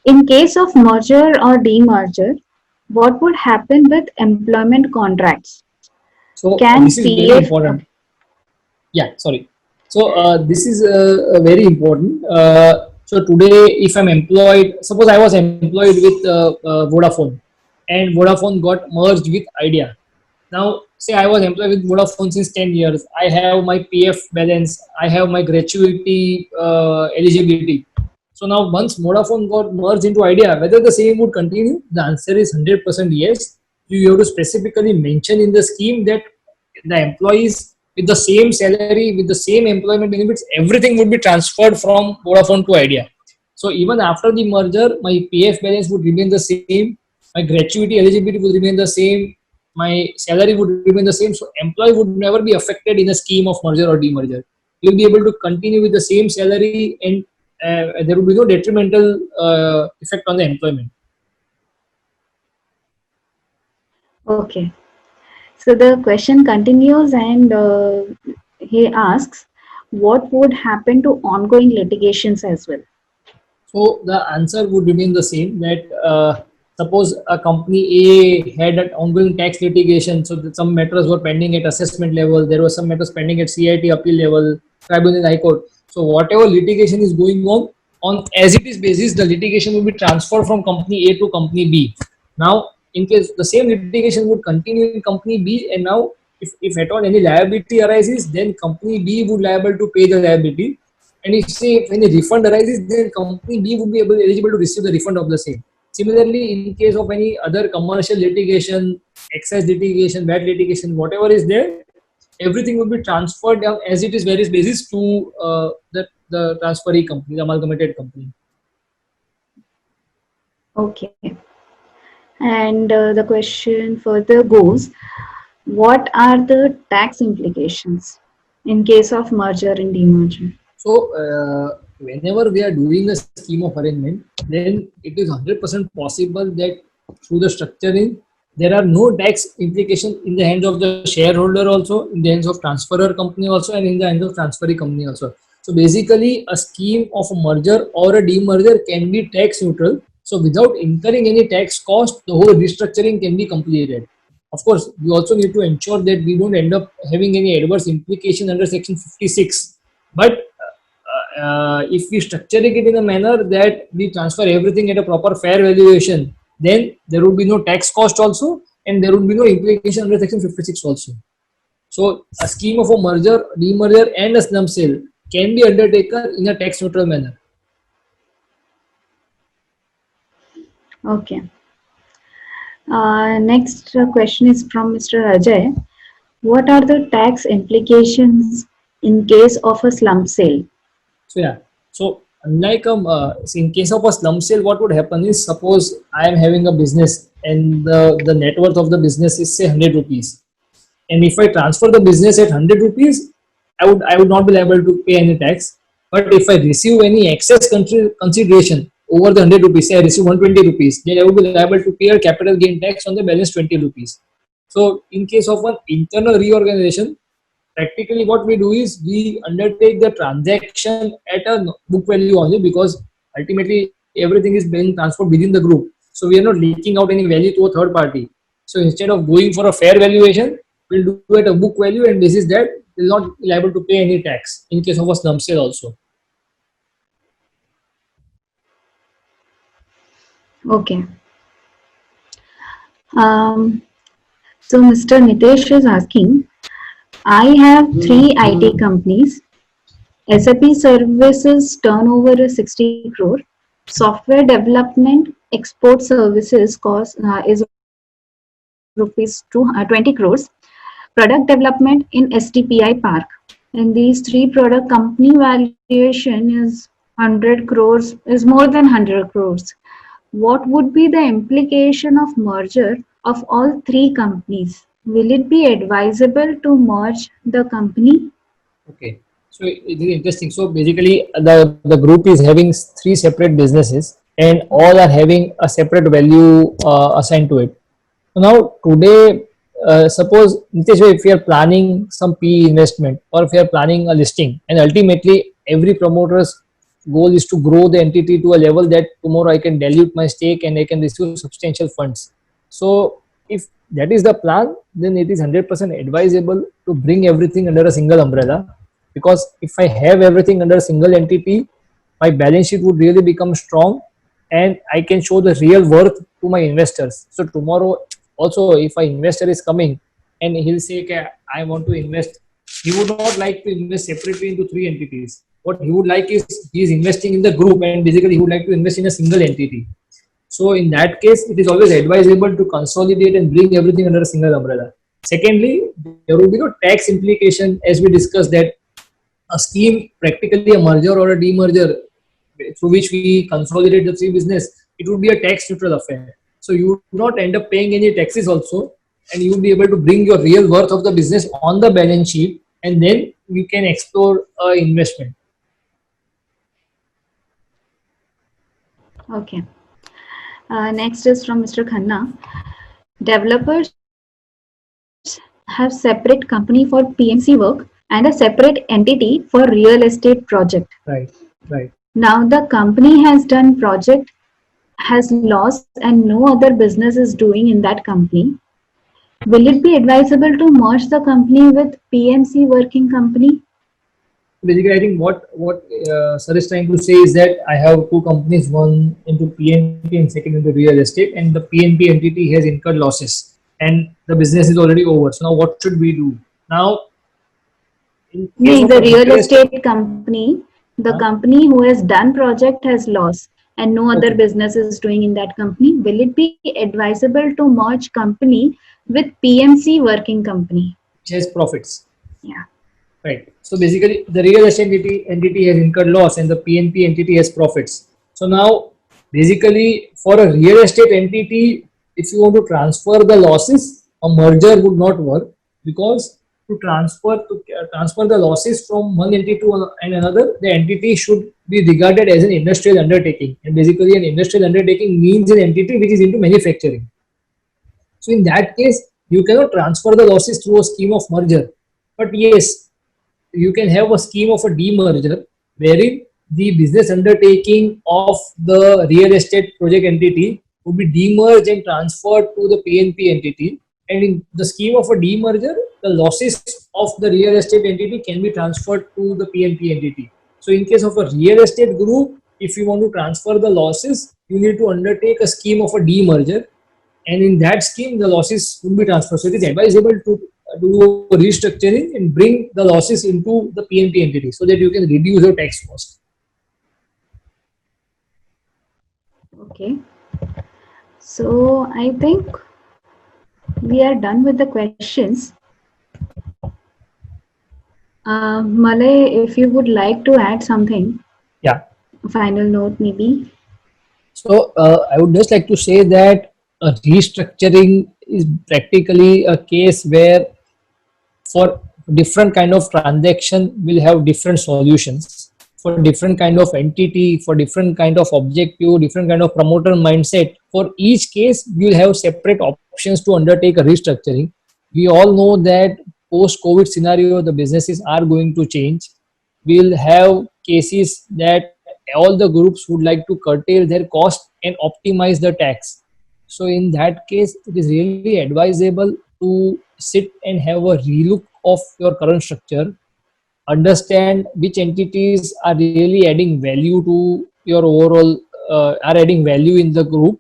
In case of merger or demerger, what would happen with employment contracts? So Can this is very PF? important. Yeah, sorry. So this is very important. So today, if I'm employed, suppose I was employed with Vodafone, and Vodafone got merged with Idea. Now, say I was employed with Vodafone since 10 years. I have my PF balance. I have my gratuity eligibility. So now, once Vodafone got merged into Idea, whether the same would continue, the answer is 100% yes. You have to specifically mention in the scheme that the employees with the same salary, with the same employment benefits, everything would be transferred from Vodafone to Idea. So even after the merger, my PF balance would remain the same, my gratuity eligibility would remain the same, my salary would remain the same. So employee would never be affected in a scheme of merger or demerger. You'll be able to continue with the same salary, and there will be no detrimental effect on the employment. Okay. So the question continues, and he asks, what would happen to ongoing litigations as well? So the answer would remain the same, that suppose a company A had an ongoing tax litigation, so that some matters were pending at assessment level, there were some matters pending at CIT appeal level, tribunal, high court. So whatever litigation is going on as it is basis, the litigation will be transferred from company A to company B. Now, in case the same litigation would continue in company B, and now if at all any liability arises, then company B would liable to pay the liability, and if say if any refund arises, then company B would be eligible to receive the refund of the same. Similarly, in case of any other commercial litigation, excess litigation, bad litigation, whatever is there, everything will be transferred down as it is various basis to the transferee company, the amalgamated company. Okay. And the question further goes, what are the tax implications in case of merger and demerger? So, whenever we are doing a scheme of arrangement, then it is 100% possible that through the structuring, there are no tax implications in the hands of the shareholder also, in the hands of transferor company also, and in the hands of transferee company also. So, basically, a scheme of a merger or a demerger can be tax neutral. So, without incurring any tax cost, the whole restructuring can be completed. Of course, we also need to ensure that we don't end up having any adverse implication under Section 56. But if we structuring it in a manner that we transfer everything at a proper fair valuation, then there would be no tax cost also, and there would be no implication under Section 56 also. So a scheme of a merger, demerger, and a slump sale can be undertaken in a tax neutral manner. Okay. Next question is from Mr. Ajay. What are the tax implications in case of a slump sale? So yeah, so unlike in case of a slump sale, what would happen is, suppose I am having a business and the net worth of the business is say 100 rupees, and if I transfer the business at 100 rupees, I would not be liable to pay any tax. But if I receive any excess consideration over the 100 rupees, say I receive 120 rupees, then I would be liable to pay a capital gain tax on the balance 20 rupees. So in case of an internal reorganization, practically what we do is we undertake the transaction at a book value only, because ultimately everything is being transferred within the group. So we are not leaking out any value to a third party. So instead of going for a fair valuation, we'll do it a book value, and this is that will not be liable to pay any tax in case of a slump sale also. Okay. Um, so Mr. Nitesh is asking, I have three IT companies. SAP services turnover is 60 crore. Software development export services cost is rupees 20 crores. Product development in STPI Park. And these three product company valuation is 100 crores, is more than 100 crores. What would be the implication of merger of all three companies? Will it be advisable to merge the company? Okay, so it is interesting. So basically, the group is having three separate businesses, and all are having a separate value assigned to it. So now today, suppose Nitesh, if we are planning some PE investment or if we are planning a listing, and ultimately every promoter's goal is to grow the entity to a level that tomorrow I can dilute my stake and I can receive substantial funds. So if that is the plan, then it is 100% advisable to bring everything under a single umbrella, because if I have everything under a single entity, my balance sheet would really become strong and I can show the real worth to my investors. So tomorrow also, if an investor is coming and he'll say, okay, I want to invest, he would not like to invest separately into three entities. What he would like is he is investing in the group, and basically he would like to invest in a single entity. So in that case, it is always advisable to consolidate and bring everything under a single umbrella. Secondly, there will be no tax implication, as we discussed, that a scheme, practically a merger or a demerger, through which we consolidate the three business, it would be a tax neutral affair. So you would not end up paying any taxes also, and you would be able to bring your real worth of the business on the balance sheet, and then you can explore investment. Okay. Next is from Mr. Khanna. Developers have separate company for PMC work and a separate entity for real estate project. Right, right. Now the company has done project, has lost and no other business is doing in that company. Will it be advisable to merge the company with PMC working company? Basically, I think what sir is trying to say is that I have two companies, one into PNP and second into real estate, and the PNP entity has incurred losses, and the business is already over. So now, what should we do? Now, in case No, of the a real real estate, estate company, the huh? company who has done project has lost and no other Okay, business is doing in that company. Will it be advisable to merge company with PMC working company? which has profits, Yeah. right? So basically, the real estate entity has incurred loss, and the PNP entity has profits. So now, basically, for a real estate entity, if you want to transfer the losses, a merger would not work, because to transfer the losses from one entity to another, the entity should be regarded as an industrial undertaking, and basically, an industrial undertaking means an entity which is into manufacturing. So in that case, you cannot transfer the losses through a scheme of merger. But yes, you can have a scheme of a demerger, wherein the business undertaking of the real estate project entity would be demerged and transferred to the PNP entity. And in the scheme of a demerger, the losses of the real estate entity can be transferred to the PNP entity. So in case of a real estate group, if you want to transfer the losses, you need to undertake a scheme of a demerger, and in that scheme the losses would be transferred. So it is advisable to do restructuring and bring the losses into the PNP entity so that you can reduce your tax cost. Okay. So I think we are done with the questions. Malay, if you would like to add something, Yeah. final note maybe. So I would just like to say that a restructuring is practically a case where, for different kind of transaction, will have different solutions. For different kind of entity, for different kind of objective, different kind of promoter mindset, for each case you will have separate options to undertake a restructuring. We all know that post COVID scenario, the businesses are going to change. We'll have cases that all the groups would like to curtail their cost and optimize the tax. So in that case, it is really advisable to sit and have a relook of your current structure, understand which entities are really adding value to your overall, are adding value in the group,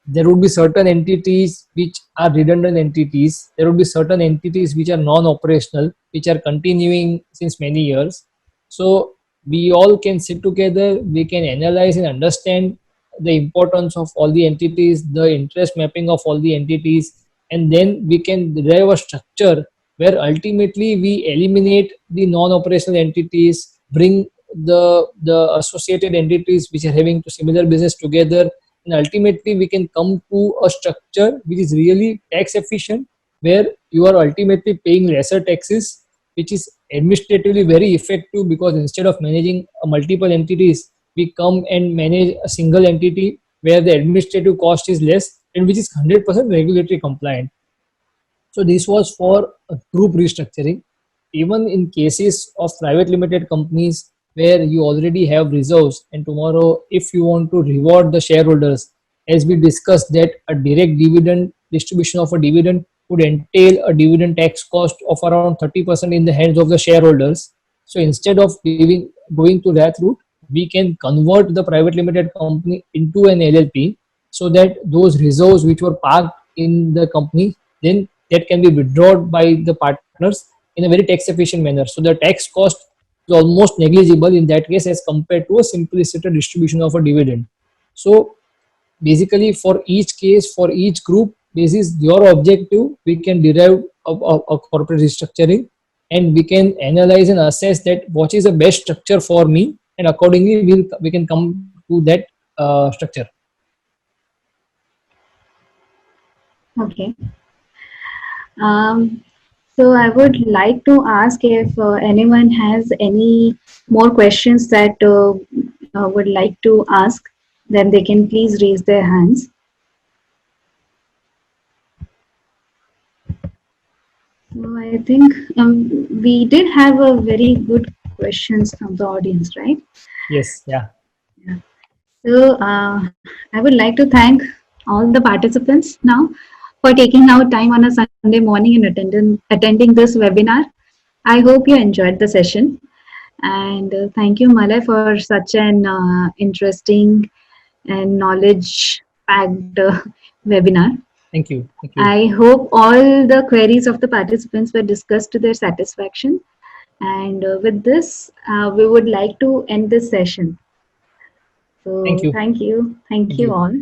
there would be certain entities which are redundant entities. There would be certain entities which are non-operational, which are continuing since many years. So we all can sit together, we can analyze and understand the importance of all the entities, the interest mapping of all the entities, and then we can derive a structure where ultimately we eliminate the non-operational entities, bring the associated entities which are having to similar business together, and ultimately we can come to a structure which is really tax efficient, where you are ultimately paying lesser taxes, which is administratively very effective, because instead of managing multiple entities, we come and manage a single entity where the administrative cost is less and which is 100% regulatory compliant. So this was for a group restructuring. Even in cases of private limited companies where you already have reserves, and tomorrow if you want to reward the shareholders, as we discussed that a direct dividend distribution of a dividend would entail a dividend tax cost of around 30% in the hands of the shareholders. So instead of going to that route, we can convert the private limited company into an LLP, so that those reserves which were parked in the company, then that can be withdrawn by the partners in a very tax efficient manner. So the tax cost is almost negligible in that case as compared to a simplistic distribution of a dividend. So basically for each case, for each group, this is your objective, we can derive a corporate restructuring, and we can analyze and assess that what is the best structure for me, and accordingly we can come to that structure. Okay. Um, so I would like to ask if anyone has any more questions that would like to ask, then they can please raise their hands. So I think we did have a very good questions from the audience, right? Yes, yeah. Yeah. So I would like to thank all the participants now for taking out time on a Sunday morning and attending this webinar. I hope you enjoyed the session, and thank you, Malay, for such an interesting and knowledge-packed webinar. Thank you. Thank you. I hope all the queries of the participants were discussed to their satisfaction. And with this, we would like to end this session. Thank So you. thank you. Thank Thank you you. all.